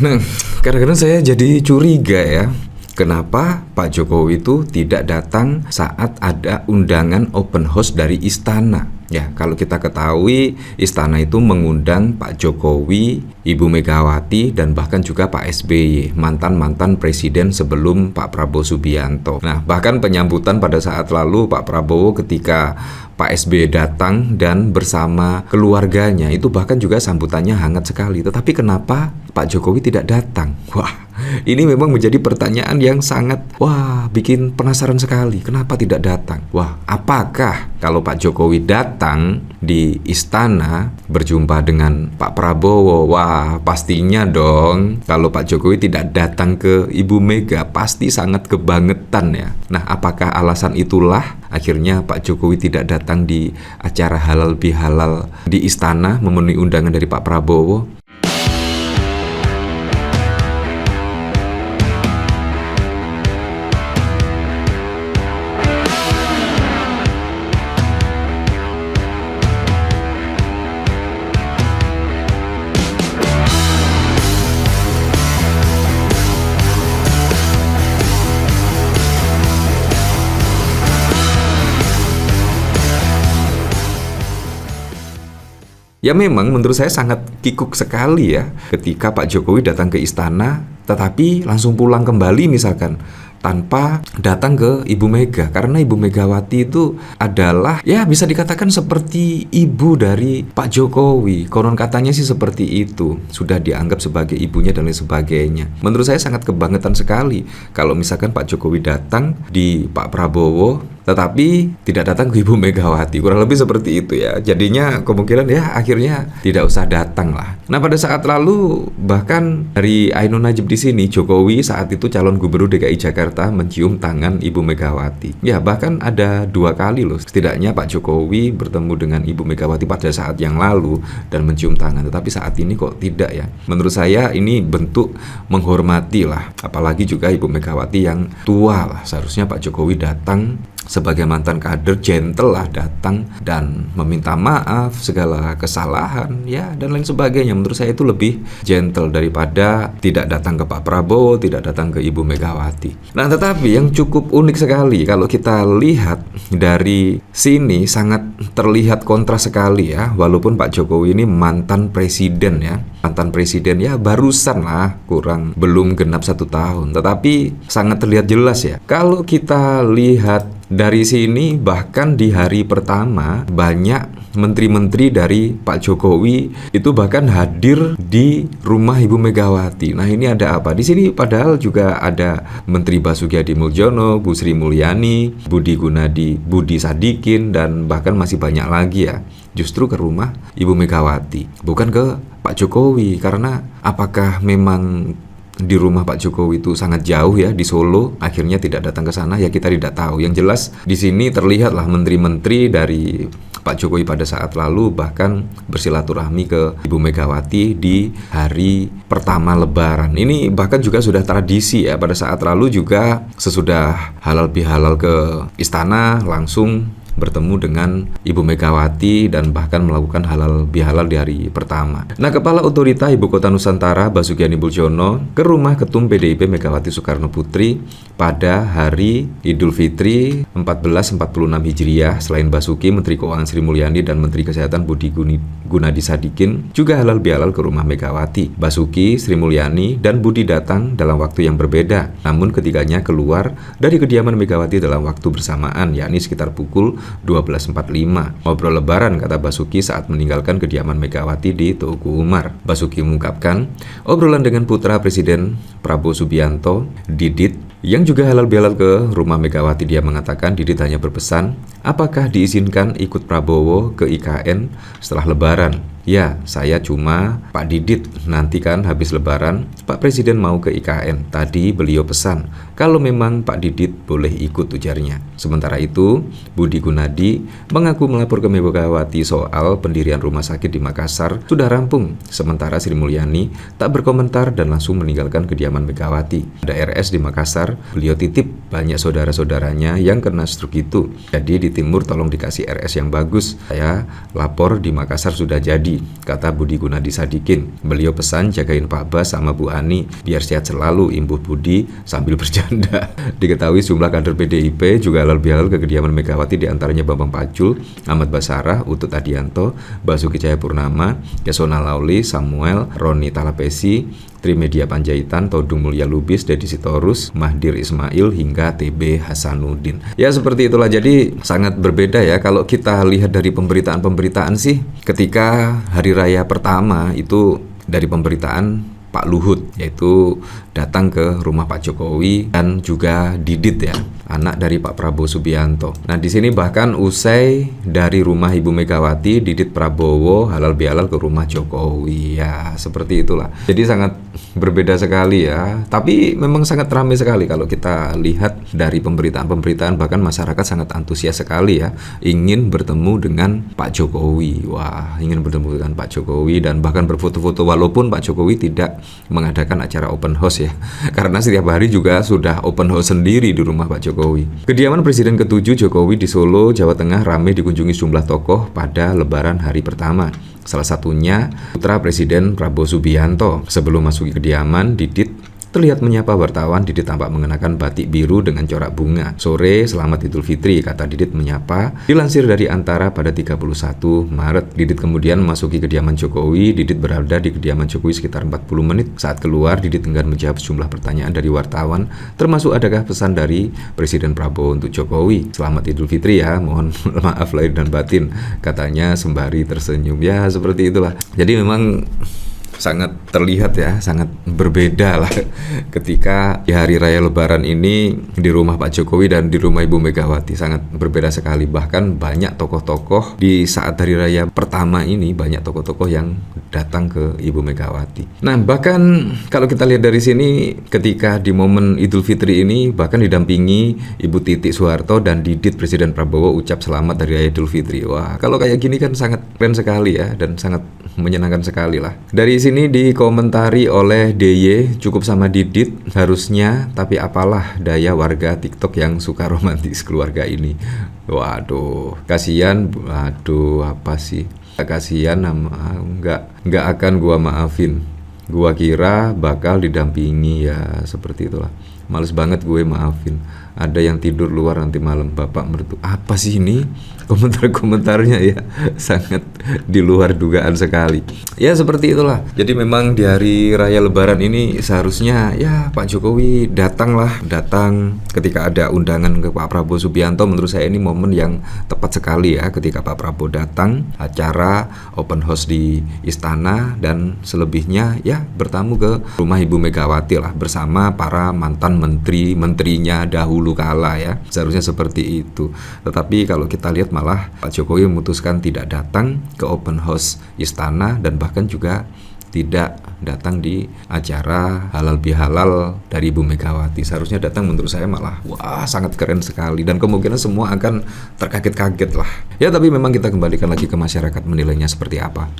Nah, kadang-kadang saya jadi curiga ya, kenapa Pak Jokowi itu tidak datang saat ada undangan open house dari istana? Ya, kalau kita ketahui istana itu mengundang Pak Jokowi, Ibu Megawati, dan bahkan juga Pak SBY, mantan-mantan presiden sebelum Pak Prabowo Subianto. Nah, bahkan penyambutan pada saat lalu Pak Prabowo ketika Pak SBY datang dan bersama keluarganya itu bahkan juga sambutannya hangat sekali. Tetapi kenapa Pak Jokowi tidak datang? Wah, ini memang menjadi pertanyaan yang sangat bikin penasaran sekali. Kenapa tidak datang? Wah, apakah kalau Pak Jokowi datang di istana berjumpa dengan Pak Prabowo, wah pastinya dong kalau Pak Jokowi tidak datang ke Ibu Mega pasti sangat kebangetan ya. Nah, apakah alasan itulah akhirnya Pak Jokowi tidak datang di acara halal bihalal di istana memenuhi undangan dari Pak Prabowo? Ya memang menurut saya sangat kikuk sekali ya ketika Pak Jokowi datang ke istana tetapi langsung pulang kembali misalkan tanpa datang ke Ibu Mega, karena Ibu Megawati itu adalah ya bisa dikatakan seperti ibu dari Pak Jokowi. Konon katanya sih seperti itu, sudah dianggap sebagai ibunya dan lain sebagainya. Menurut saya sangat kebangetan sekali kalau misalkan Pak Jokowi datang di Pak Prabowo tetapi tidak datang ke Ibu Megawati, kurang lebih seperti itu ya. Jadinya kemungkinan ya akhirnya tidak usah datang lah. Nah, pada saat lalu bahkan dari Ainun Najib di sini, Jokowi saat itu calon gubernur DKI Jakarta mencium tangan Ibu Megawati. Ya, bahkan ada 2 kali loh setidaknya Pak Jokowi bertemu dengan Ibu Megawati pada saat yang lalu dan mencium tangan. Tetapi saat ini kok tidak ya. Menurut saya ini bentuk menghormati lah. Apalagi juga Ibu Megawati yang tua lah. Seharusnya Pak Jokowi datang sebagai mantan kader, gentle lah datang dan meminta maaf segala kesalahan ya dan lain sebagainya. Menurut saya itu lebih gentle daripada tidak datang ke Pak Prabowo, tidak datang ke Ibu Megawati. Nah, tetapi yang cukup unik sekali kalau kita lihat dari sini sangat terlihat kontras sekali ya. Walaupun Pak Jokowi ini mantan presiden ya barusan lah, belum genap 1 tahun, tetapi sangat terlihat jelas ya. Kalau kita lihat dari sini bahkan di hari pertama banyak menteri-menteri dari Pak Jokowi itu bahkan hadir di rumah Ibu Megawati. Nah, ini ada apa? Di sini padahal juga ada Menteri Basuki Hadimuljono, Bu Sri Mulyani, Budi Gunadi, Budi Sadikin dan bahkan masih banyak lagi ya. Justru ke rumah Ibu Megawati, bukan ke Pak Jokowi. Karena apakah memang di rumah Pak Jokowi itu sangat jauh ya di Solo, akhirnya tidak datang ke sana ya, kita tidak tahu. Yang jelas di sini terlihatlah menteri-menteri dari Pak Jokowi pada saat lalu bahkan bersilaturahmi ke Ibu Megawati di hari pertama Lebaran. Ini bahkan juga sudah tradisi ya, pada saat lalu juga sesudah halal bihalal ke istana langsung bertemu dengan Ibu Megawati dan bahkan melakukan halal bihalal di hari pertama. Nah, Kepala Otorita Ibu Kota Nusantara Basuki Hadimuljono ke rumah Ketum PDIP Megawati Soekarno Putri pada hari Idul Fitri 1446 Hijriah. Selain Basuki, Menteri Keuangan Sri Mulyani dan Menteri Kesehatan Budi Gunadi Sadikin juga halal bihalal ke rumah Megawati. Basuki, Sri Mulyani, dan Budi datang dalam waktu yang berbeda, namun ketiganya keluar dari kediaman Megawati dalam waktu bersamaan, yakni sekitar pukul 12.45. Ngobrol lebaran, kata Basuki saat meninggalkan kediaman Megawati di Tugu Umar. Basuki mengungkapkan obrolan dengan putra Presiden Prabowo Subianto, Didit, yang juga halal bihalal ke rumah Megawati. Dia mengatakan Didit hanya berpesan, apakah diizinkan ikut Prabowo ke IKN setelah Lebaran? Ya, saya cuma Pak Didit, nanti kan habis Lebaran Pak Presiden mau ke IKN. Tadi beliau pesan kalau memang Pak Didit boleh ikut, ujarnya. Sementara itu, Budi Gunadi mengaku melapor ke Megawati soal pendirian rumah sakit di Makassar sudah rampung. Sementara Sri Mulyani tak berkomentar dan langsung meninggalkan kediaman Megawati. Ada RS di Makassar Makassar. Beliau titip banyak saudara-saudaranya yang kena stroke itu. Jadi di timur tolong dikasih RS yang bagus. Saya lapor di Makassar sudah jadi, kata Budi Gunadi Sadikin. Beliau pesan jagain Pak Bas sama Bu Ani biar sehat selalu, imbuh Budi sambil bercanda. Diketahui sejumlah kader PDIP juga halal bihalal ke kediaman Megawati, diantaranya Bambang Pacul, Ahmad Basarah, Utut Adianto, Basuki Cahayapurnama, Yasona Lauli, Samuel, Roni Talapesi, Trimedia Panjaitan, Todung Mulya Lubis, Deddy Sitorus, Mahdir Ismail, hingga TB Hasanuddin. Ya seperti itulah, jadi sangat berbeda ya kalau kita lihat dari pemberitaan sih. Ketika hari raya pertama itu dari pemberitaan Pak Luhut, yaitu datang ke rumah Pak Jokowi dan juga Didit ya, anak dari Pak Prabowo Subianto. Nah di sini bahkan usai dari rumah Ibu Megawati, Didit Prabowo halal bihalal ke rumah Jokowi ya, seperti itulah. Jadi sangat berbeda sekali ya, tapi memang sangat ramai sekali kalau kita lihat dari pemberitaan-pemberitaan, bahkan masyarakat sangat antusias sekali ya, ingin bertemu dengan Pak Jokowi. Wah, ingin bertemu dengan Pak Jokowi dan bahkan berfoto-foto, walaupun Pak Jokowi tidak mengadakan acara open house ya, karena setiap hari juga sudah open house sendiri di rumah Pak Jokowi. Kediaman Presiden ke-7 Jokowi di Solo, Jawa Tengah ramai dikunjungi sejumlah tokoh pada Lebaran hari pertama. Salah satunya putra Presiden Prabowo Subianto. Sebelum masuk ke kediaman, Didit terlihat menyapa wartawan. Didit tampak mengenakan batik biru dengan corak bunga. Sore, selamat Idul Fitri, kata Didit menyapa. Dilansir dari Antara pada 31 Maret. Didit kemudian memasuki kediaman Jokowi. Didit berada di kediaman Jokowi sekitar 40 menit. Saat keluar, Didit enggan menjawab sejumlah pertanyaan dari wartawan, termasuk adakah pesan dari Presiden Prabowo untuk Jokowi. Selamat Idul Fitri ya, mohon maaf lahir dan batin, katanya sembari tersenyum. Ya seperti itulah. Jadi memang sangat terlihat ya, sangat berbeda lah ketika di hari raya Lebaran ini di rumah Pak Jokowi dan di rumah Ibu Megawati, sangat berbeda sekali. Bahkan banyak tokoh-tokoh di saat hari raya pertama ini, banyak tokoh-tokoh yang datang ke Ibu Megawati. Nah bahkan kalau kita lihat dari sini, ketika di momen Idul Fitri ini bahkan didampingi Ibu Titik Soeharto dan Didit, Presiden Prabowo ucap selamat hari raya Idul Fitri. Wah, kalau kayak gini kan sangat keren sekali ya, dan sangat menyenangkan sekali lah. Dari sini dikomentari oleh DY, cukup sama Didit harusnya, tapi apalah daya warga TikTok yang suka romantis keluarga ini. Waduh, kasihan. Waduh, apa sih? Kasihan, nggak akan gua maafin. Gua kira bakal didampingi ya, seperti itulah. Males banget gue maafin. Ada yang tidur luar nanti malam, bapak mertua. Apa sih ini? Komentar-komentarnya ya sangat di luar dugaan sekali. Ya seperti itulah. Jadi memang di hari raya Lebaran ini seharusnya ya Pak Jokowi datang ketika ada undangan ke Pak Prabowo Subianto. Menurut saya ini momen yang tepat sekali ya, ketika Pak Prabowo datang, acara open house di istana, dan selebihnya ya bertamu ke rumah Ibu Megawati lah bersama para mantan menterinya dahulu kala ya. Seharusnya seperti itu. Tetapi kalau kita lihat malah Pak Jokowi memutuskan tidak datang ke open house istana, dan bahkan juga tidak datang di acara halal bihalal dari Ibu Megawati. Seharusnya datang, menurut saya malah wah sangat keren sekali, dan kemungkinan semua akan terkaget-kaget lah. Ya tapi memang kita kembalikan lagi ke masyarakat menilainya seperti apa.